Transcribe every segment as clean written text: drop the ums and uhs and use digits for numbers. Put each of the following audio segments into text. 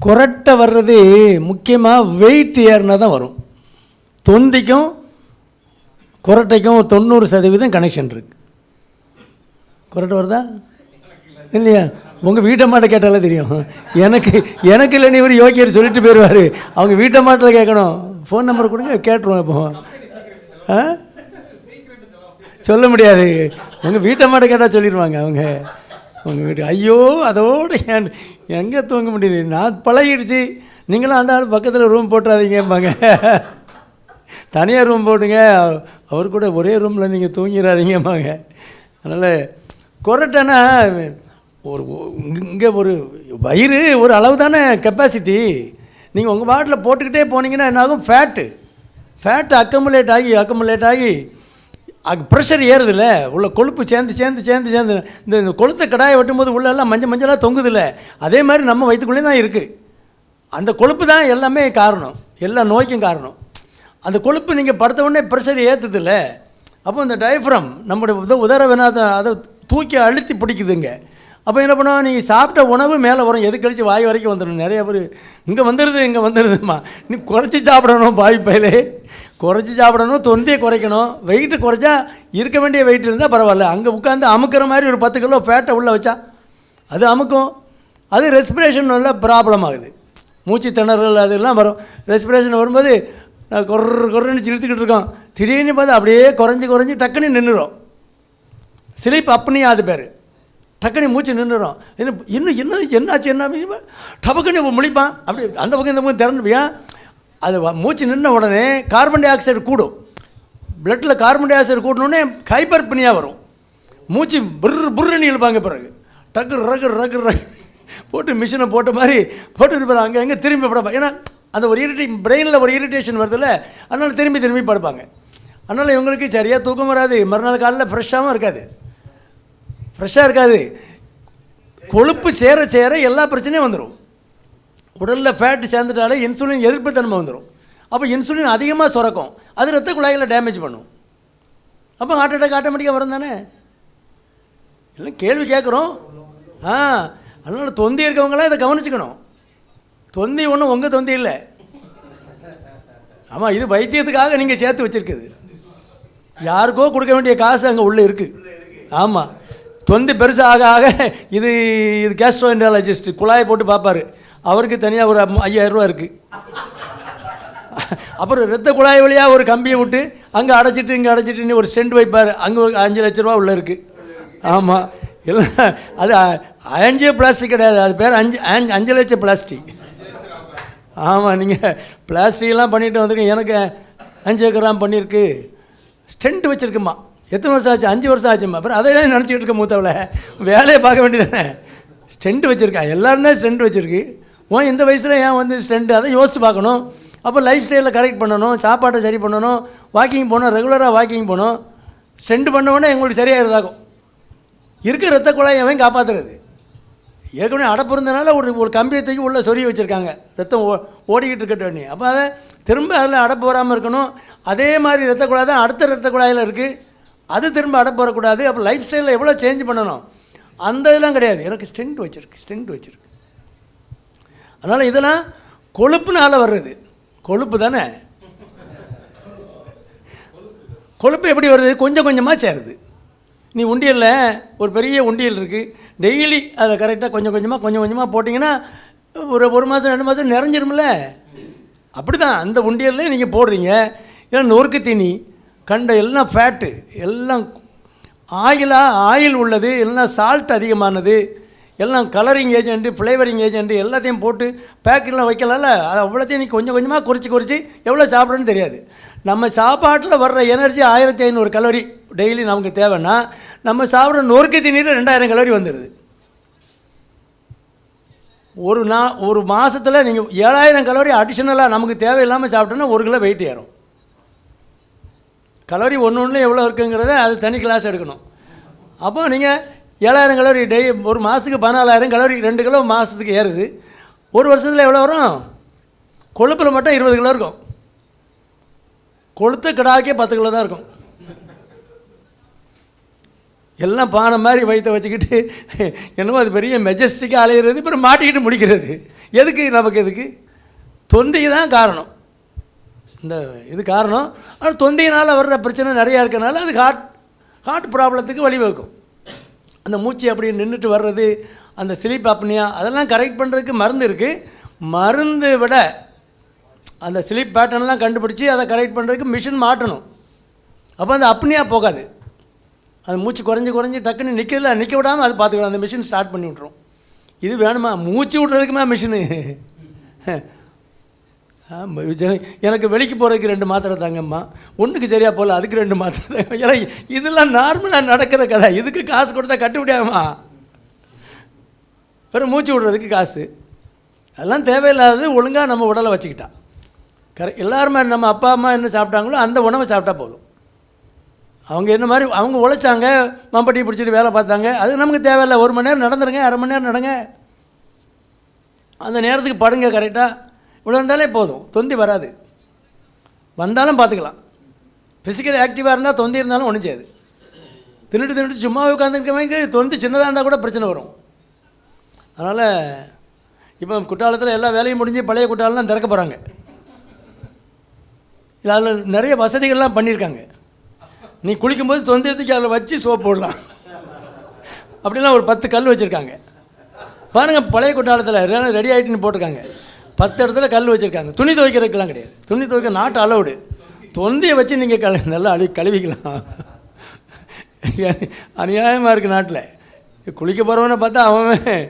கொரட்டை வர்றது முக்கியமாக வெயிட் ஏறினா தான் வரும். தொந்திக்கும் கொரட்டைக்கும் 90% கனெக்ஷன் இருக்குது. கொரட்டை வருதா இல்லையா? உங்கள் வீட்டம்மாட்ட கேட்டாலே தெரியும். எனக்கு இல்லை, நீ ஒரு யோகியர் சொல்லிட்டு போயிடுவார். அவங்க வீட்டம்மாட்டில் கேட்கணும். ஃபோன் நம்பர் கொடுங்க, கேட்டுருவோம். இப்போ சொல்ல முடியாது. உங்கள் வீட்டம்மாட்ட கேட்டால் சொல்லிடுவாங்க அவங்க. உங்கள் வீட்டு ஐயோ அதோடு எங்கே தூங்க முடியுது, நான் பழகிடுச்சு. நீங்களும் அந்த ஆள் பக்கத்தில் ரூம் போட்டுறாதீங்கம்பாங்க. தனியாக ரூம் போட்டுங்க, அவர் கூட ஒரே ரூமில் நீங்கள் தூங்கிடாதீங்கம்பாங்க. அதனால் கொரட்டைன்னா ஒரு இங்கே ஒரு வயிறு ஒரு அளவு தானே கெப்பாசிட்டி. நீங்கள் உங்கள் பாட்டில் போட்டுக்கிட்டே போனீங்கன்னா என்னாகும், ஃபேட்டு அக்கமுலேட் ஆகி ப்ரெஷர் ஏறுதில்ல, உள்ள கொழுப்பு சேர்ந்து இந்த கொளுத்த கடாயை வெட்டும்போது உள்ளெல்லாம் மஞ்சளாக தொங்குதில்ல, அதே மாதிரி நம்ம வயிற்றுக்குள்ளே தான் இருக்குது. அந்த கொழுப்பு தான் எல்லாமே காரணம், எல்லா நோய்க்கும் காரணம். அந்த கொழுப்பு நீங்கள் படுத்த உடனே ப்ரெஷர் ஏற்றுதில்ல. அப்போ இந்த டயஃப்ரம் நம்முடைய உதரவினாத அதை தூக்கி அழுத்தி பிடிக்குதுங்க. அப்போ என்ன பண்ணுவோம், நீங்கள் சாப்பிட்ட உணவு மேலே வரும், எது கழிச்சு வாய் வரைக்கும் வந்துடும். நிறைய பேர் இங்கே வந்துடுதுமா, நீ குறைச்சி சாப்பிடணும், பாய்ப்பையிலே குறைச்சி சாப்பிடணும், தொந்தியை குறைக்கணும். வெயிட்டு குறைச்சா இருக்க வேண்டிய வெயிட் இருந்தால் பரவாயில்ல. அங்கே உட்காந்து அமுக்கிற மாதிரி ஒரு 10 கிலோ ஃபேட்டை உள்ளே வச்சா அது அமுக்கும். அது ரெஸ்பிரேஷன் நல்ல ப்ராப்ளம் ஆகுது, மூச்சு திணறல் அதெல்லாம் வரும். ரெஸ்பிரேஷன் வரும்போது கொர்ன்னு இழுத்துக்கிட்டு இருக்கோம், திடீர்னு பார்த்து அப்படியே குறைஞ்சி டக்குன்னு நின்றுடும். ஸ்லீப் அப்னியா அது பேர். டக்குனு மூச்சு நின்றுடும். என்னாச்சு டபக்குன்னு முழிப்பான். அப்படி அந்த பக்கம் இந்த பக்கம் திறந்துப்பியா. அது மூச்சு நின்ன உடனே கார்பன் டை ஆக்சைடு கூடும். பிளட்டில் கார்பன் டை ஆக்சைடு கூடனோடனே ஹைப்பர்பனியாக வரும். மூச்சு புர்ருன்னு இழுப்பாங்க. பிறகு ரகு போட்டு மிஷினை போட்ட மாதிரி போட்டு இருப்பாங்க. அங்கே திரும்பி படுப்பாங்க. ஏன்னா அந்த ஒரு பிரெயினில் ஒரு இரிட்டேஷன் வருதில்ல, அதனால் திரும்பி படுப்பாங்க. அதனால் இவங்களுக்கு சரியாக தூக்கம் வராது. மறுநாள் காலையில் ஃப்ரெஷ்ஷாக இருக்காது. கொழுப்பு சேர எல்லா பிரச்சனையும் வந்துடும். உடலில் ஃபேட்டு சேர்ந்துட்டாலே இன்சுலின் எதிர்ப்பு தன்மை வந்துடும். அப்போ இன்சுலின் அதிகமாக சுரக்கும், அது ரத்த குழாய்களை டேமேஜ் பண்ணும். அப்போ ஹார்ட் அட்டாக் ஆட்டோமேட்டிக்காக வரும் தானே. இல்லை கேள்வி கேட்குறோம். அதனால் தொந்தி இருக்கவங்களாம் இதை கவனிச்சுக்கணும். தொந்தி ஒன்றும் உங்கள் தொந்தி இல்லை. ஆமாம், இது வைத்தியத்துக்காக நீங்கள் சேர்த்து வச்சுருக்குது. யாருக்கோ கொடுக்க வேண்டிய காசு அங்கே உள்ளே இருக்குது. ஆமாம், தொந்தி பெருசாக ஆக இது கேஸ்ட்ரோஎன்ட்ராலஜிஸ்ட் குழாயை போட்டு பார்ப்பார். அவருக்கு தனியாக ஒரு 5000 ரூபா இருக்குது. அப்புறம் ரத்த குழாய் வழியாக ஒரு கம்பியை விட்டு அங்கே அடைச்சிட்டு இங்கே அடைச்சிட்டு ஒரு ஸ்டெண்ட் வைப்பார். அங்கே ஒரு 5 லட்ச ரூபா உள்ளே இருக்குது. ஆமாம், இல்லை அது ஆன்ஜியோ பிளாஸ்டிக் கிடையாது, அது பேர் 5 லட்சம் பிளாஸ்டிக். ஆமாம், நீங்கள் பிளாஸ்டிக்லாம் பண்ணிட்டு வந்துருக்கீங்க. எனக்கு 5 ஏக்கராம் பண்ணியிருக்கு, ஸ்டெண்ட் வச்சுருக்குமா. எத்தனை வருஷம் ஆச்சு? 5 வருஷம் ஆச்சும்மா. அப்புறம் அதை நினச்சிக்கிட்டு இருக்க மூத்தவளை வேலையை பார்க்க வேண்டியதானே. ஸ்டெண்ட் வச்சுருக்கேன், எல்லோரும் தான் ஸ்டெண்ட் வச்சுருக்கு. இந்த வயசில் ஏன் ஸ்டெண்ட், அதை யோசித்து பார்க்கணும். அப்போ லைஃப் ஸ்டைலில் கரெக்ட் பண்ணணும், சாப்பாட்டை சரி பண்ணணும், வாக்கிங் போகணும், ரெகுலராக வாக்கிங் போகணும். ஸ்டெண்ட் பண்ணவுடனே எங்களுக்கு சரியாகிறதாகும். இருக்க ரத்த குழாயை அவன் காப்பாற்றுறது. ஏற்கனவே அடப்பு இருந்தனால ஒரு கம்பியை தூக்கி உள்ளே சொருகி வச்சுருக்காங்க, ரத்தம் ஓடிக்கிட்டு இருக்கட்டும். அப்போ அதை திரும்ப அதில் அடப்பு வராமல் இருக்கணும். அதே மாதிரி ரத்த குழாய் தான் அடுத்த ரத்த குழாயில் இருக்குது, அது திரும்ப அடப்பு வரக்கூடாது. அப்போ லைஃப் ஸ்டைலில் எவ்வளோ சேஞ்ச் பண்ணணும், அந்த இதெல்லாம் கிடையாது. எனக்கு ஸ்டெண்ட் வச்சுருக்கு. அதனால் இதெல்லாம் கொழுப்புனால் வர்றது. கொழுப்பு தானே. கொழுப்பு எப்படி வருது? கொஞ்சம் கொஞ்சமாக சேருது. நீ உண்டியலில் ஒரு பெரிய உண்டியல் இருக்குது, டெய்லி அதை கரெக்டாக கொஞ்சம் கொஞ்சமாக போட்டிங்கன்னா ஒரு மாதம் 2 மாதம் நிறைஞ்சிருமில்ல. அப்படி தான் அந்த உண்டியலில் நீங்கள் போடுறீங்க. ஏன்னா நொறுக்கு தீனி கண்ட எல்லாம் ஃபேட்டு, எல்லாம் ஆயில் உள்ளது, எல்லாம் சால்ட் அதிகமானது, எல்லாம் கலரிங் ஏஜென்ட்டு, ஃப்ளேவரிங் ஏஜென்ட்டு எல்லாத்தையும் போட்டு பேக்கெல்லாம் வைக்கலாம்ல. அதை அவ்வளோத்தையும் நீ கொஞ்சம் கொஞ்சமாக குறைச்சி எவ்வளோ சாப்பிட்றேன்னு தெரியாது. நம்ம சாப்பாட்டில் வர்ற எனர்ஜி 1500 கலோரி டெய்லி நமக்கு தேவைன்னா, நம்ம சாப்பிட்ற நொறுக்கு தீனியில் 2000 கலோரி வந்துடுது. ஒரு மாதத்தில் நீங்கள் 7000 கலோரி அடிஷ்னலாக நமக்கு தேவையில்லாமல் சாப்பிட்டோன்னா 1 கிலோ வெயிட் ஏறும். கலோரி ஒன்று எவ்வளோ இருக்குங்கிறத அது தனி கிளாஸ் எடுக்கணும். அப்போ நீங்கள் 7000 கலோரி ஒரு மாதத்துக்கு 14000 கலோரி, 2 கிலோ மாதத்துக்கு ஏறுது. ஒரு வருஷத்தில் எவ்வளோ வரும்? கொழுப்பில் மட்டும் 20 கிலோ இருக்கும். கொளுத்த கிடாக்கே 10 கிலோ தான் இருக்கும். எல்லாம் பானை மாதிரி வயிற்ற வச்சுக்கிட்டு என்னமோ அது பெரிய மெஜஸ்டிக்காக அலையிறது, அப்புறம் மாட்டிக்கிட்டு முடிக்கிறது. எதுக்கு நமக்கு? எதுக்கு? தொந்தைக்கு தான் காரணம். இந்த இது காரணம். ஆனால் தொந்தையினால் வர்ற பிரச்சனை நிறையா இருக்கனால அது ஹார்ட் ப்ராப்ளத்துக்கு வழிவகுக்கும். அந்த மூச்சு அப்படி நின்றுட்டு வர்றது, அந்த ஸ்லீப் அப்னியா, அதெல்லாம் கரெக்ட் பண்ணுறதுக்கு மருந்து இருக்குது. மருந்து விட அந்த ஸ்லீப் பேட்டர்ன்லாம் கண்டுபிடிச்சி அதை கரெக்ட் பண்ணுறதுக்கு மிஷின் மாட்டணும். அப்போ அந்த அப்னியா போகாது. அது மூச்சு குறைஞ்சி டக்குன்னு நிற்க விடாமல் அது பார்த்துக்கலாம். அந்த மிஷின் ஸ்டார்ட் பண்ணி விட்ரும். இது வேணுமா? மூச்சு விட்றதுக்குமா மிஷினு? எனக்கு வெளிக்கு போகிறதுக்கு 2 மாத்திரை தாங்கம்மா, ஒன்றுக்கு சரியாக போகல அதுக்கு 2 மாத்திரை தாங்க. ஏன்னா இதெல்லாம் நார்மலாக நடக்கிற கதை. இதுக்கு காசு கொடுத்தா கட்டுப்படியாகுமா? வெறும் மூச்சு விடுறதுக்கு காசு, அதெல்லாம் தேவையில்லாதது. ஒழுங்காக நம்ம உடலை வச்சுக்கிட்டா எல்லாருமே நம்ம அப்பா அம்மா என்ன சாப்பிட்டாங்களோ அந்த உணவை சாப்பிட்டா போதும். அவங்க என்ன மாதிரி அவங்க உழைச்சாங்க, மம்பட்டி பிடிச்சிட்டு வேலை பார்த்தாங்க, அது நமக்கு தேவையில்லை. 1 மணி நேரம் நடந்துருங்க, அரை மணி நேரம் நடங்க, அந்த நேரத்துக்கு படுங்க கரெக்டாக. இவ்வளோ இருந்தாலே போதும், தொந்தி வராது. வந்தாலும் பார்த்துக்கலாம். ஃபிசிக்கல் ஆக்டிவாக இருந்தால் தொந்தி இருந்தாலும் ஒன்றும் செய்யாது. தின்னுட்டு சும்மா உட்காந்துருக்கவங்க தொந்தி சின்னதாக இருந்தால் கூட பிரச்சனை வரும். அதனால் இப்போ குற்றாலத்தில் எல்லா வேலையும் முடிஞ்சு பழைய குற்றாலம்லாம் திறக்க போகிறாங்க. இல்லை, அதில் நிறைய வசதிகள்லாம் பண்ணியிருக்காங்க. நீ குளிக்கும்போது தொந்தரத்துக்கு அதில் வச்சு சோப் போடலாம். அப்படிலாம் ஒரு 10 கல் வச்சுருக்காங்க பாருங்கள். பழைய குற்றாலத்தில் ரெடி ஆகிட்டுன்னு போட்டிருக்காங்க. 10 இடத்துல கல் வச்சுருக்காங்க. துணி துவைக்கிறதுக்கெல்லாம் கிடையாது. துணி துவைக்க நாட்டு அலவுடு. தொந்தியை வச்சு நீங்கள் நல்லா கழுவிக்கலாம். அநியாயமாக இருக்குது நாட்டில். குளிக்க போகிறவனை பார்த்தா அவன்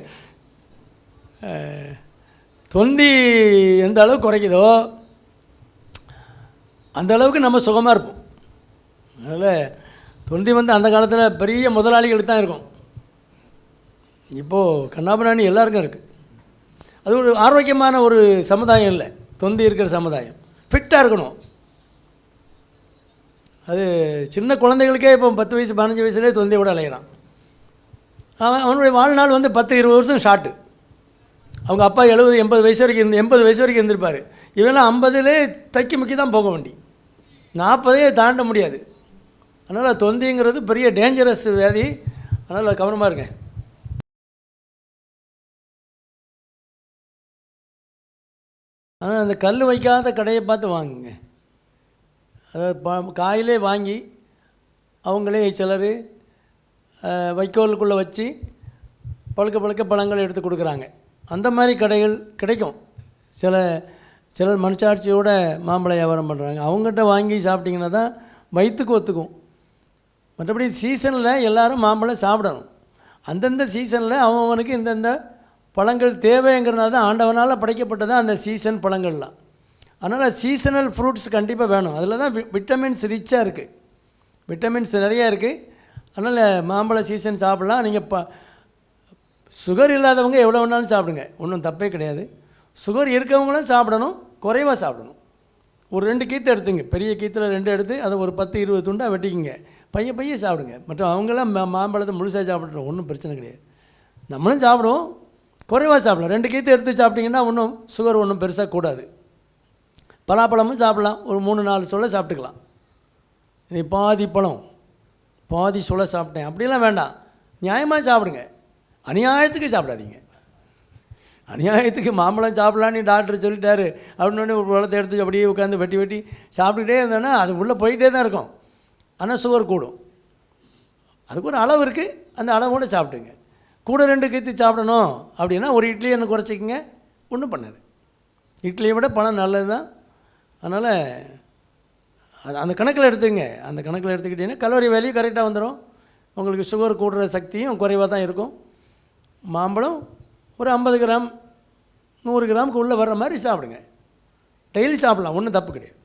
தொந்தி எந்த அளவுக்கு குறைக்குதோ அந்த அளவுக்கு நம்ம சுகமாக இருப்போம். அதனால் தொந்தி அந்த காலத்தில் பெரிய முதலாளிகளுக்கு தான் இருக்கும். இப்போது கண்ணாபிராணி எல்லாருக்கும் இருக்குது. அது ஒரு ஆரோக்கியமான ஒரு சமுதாயம் இல்லை தொந்தி இருக்கிற சமுதாயம். ஃபிட்டாக இருக்கணும். அது சின்ன குழந்தைகளுக்கே இப்போ 10 வயசு 15 வயசுலேயே தொந்தியோட அலையிறான். அவனுடைய வாழ்நாள் 10-20 வருஷம் ஷார்ட்டு. அவங்க அப்பா 70-80 வயசு வரைக்கும் 80 வயசு வரைக்கும் இருந்திருப்பார். இவெல்லாம் 50லே தக்கி முக்கி தான் போக வண்டி. 40 தாண்ட முடியாது. அதனால் தொந்திங்கிறது பெரிய டேஞ்சரஸ் வியாதி. அதனால் கவனமாக இருங்க. ஆனால் அந்த கல் வைக்காத கடையை பார்த்து வாங்குங்க. அதாவது காயிலே வாங்கி அவங்களே சிலர் வைக்கோலுக்குள்ளே வச்சு பழுக்க பழங்கள் எடுத்து கொடுக்குறாங்க. அந்த மாதிரி கடைகள் கிடைக்கும். சிலர் மனசாட்சியோட மாம்பழம் வியாபாரம் பண்ணுறாங்க. அவங்ககிட்ட வாங்கி சாப்பிட்டிங்கன்னா தான் வயிற்றுக்கு ஒத்துக்கும். மற்றபடி சீசனில் எல்லோரும் மாம்பழம் சாப்பிடணும். அந்தந்த சீசனில் அவனுக்கு இந்தந்த பழங்கள் தேவைங்கிறனால தான் ஆண்டவனால் படைக்கப்பட்டதான் அந்த சீசன் பழங்கள்லாம். அதனால் சீசனல் ஃப்ரூட்ஸ் கண்டிப்பாக வேணும். அதில் தான் விட்டமின்ஸ் ரிச்சாக இருக்குது. விட்டமின்ஸ் நிறையா இருக்குது. அதனால் மாம்பழ சீசன் சாப்பிட்லாம். நீங்கள் சுகர் இல்லாதவங்க எவ்வளோ வேணாலும் சாப்பிடுங்க, ஒன்றும் தப்பே கிடையாது. சுகர் இருக்கவங்களும் சாப்பிடணும், குறைவாக சாப்பிடணும். ஒரு 2 கீற்று எடுத்துங்க. பெரிய கீத்தில் 2 எடுத்து அதை ஒரு 10-20 துண்டாக வெட்டிக்கிங்க. பைய சாப்பிடுங்க. மற்றும் அவங்களாம் மாம்பழத்தை முழுசாக சாப்பிட்றோம், ஒன்றும் பிரச்சனை கிடையாது. நம்மளும் சாப்பிடுவோம், குறைவாக சாப்பிடலாம். 2 கீற்று எடுத்து சாப்பிட்டிங்கன்னா ஒன்றும் சுகர் ஒன்றும் பெருசாக கூடாது. பலாப்பழமும் சாப்பிட்லாம், ஒரு 3-4 சுளை சாப்பிட்டுக்கலாம். இது பாதி பழம் பாதி சுளை சாப்பிட்டேன் அப்படிலாம் வேண்டாம். நியாயமாக சாப்பிடுங்க, அநியாயத்துக்கு சாப்பிடாதீங்க. அநியாயத்துக்கு மாம்பழம் சாப்பிட்லான்னு டாக்டர் சொல்லிட்டாரு அப்படின்னு ஒரு பழத்தை எடுத்து அப்படியே உட்காந்து வெட்டி சாப்பிட்டுக்கிட்டே இருந்தோன்னா அது உள்ளே போயிட்டே தான் இருக்கும். ஆனால் சுகர் கூடும். அதுக்கு ஒரு அளவு இருக்குது, அந்த அளவோடு சாப்பிடுங்க. கூட 2 கீற்று சாப்பிடணும் அப்படின்னா ஒரு இட்லி என்ன குறைச்சிக்கங்க, ஒன்றும் பண்ணாது. இட்லியை விட பழம் நல்லது தான். அதனால் அது அந்த கணக்கில் எடுத்துங்க. அந்த கணக்கில் எடுத்துக்கிட்டிங்கன்னா கலோரி வேல்யூ கரெக்டாக வந்துடும். உங்களுக்கு சுகர் கூடுற சக்தியும் குறைவாக தான் இருக்கும். மாம்பழம் ஒரு 50 கிராம் 100 கிராமுக்கு உள்ளே வர்ற மாதிரி சாப்பிடுங்க. டெய்லி சாப்பிட்லாம், ஒன்றும் தப்பு கிடையாது.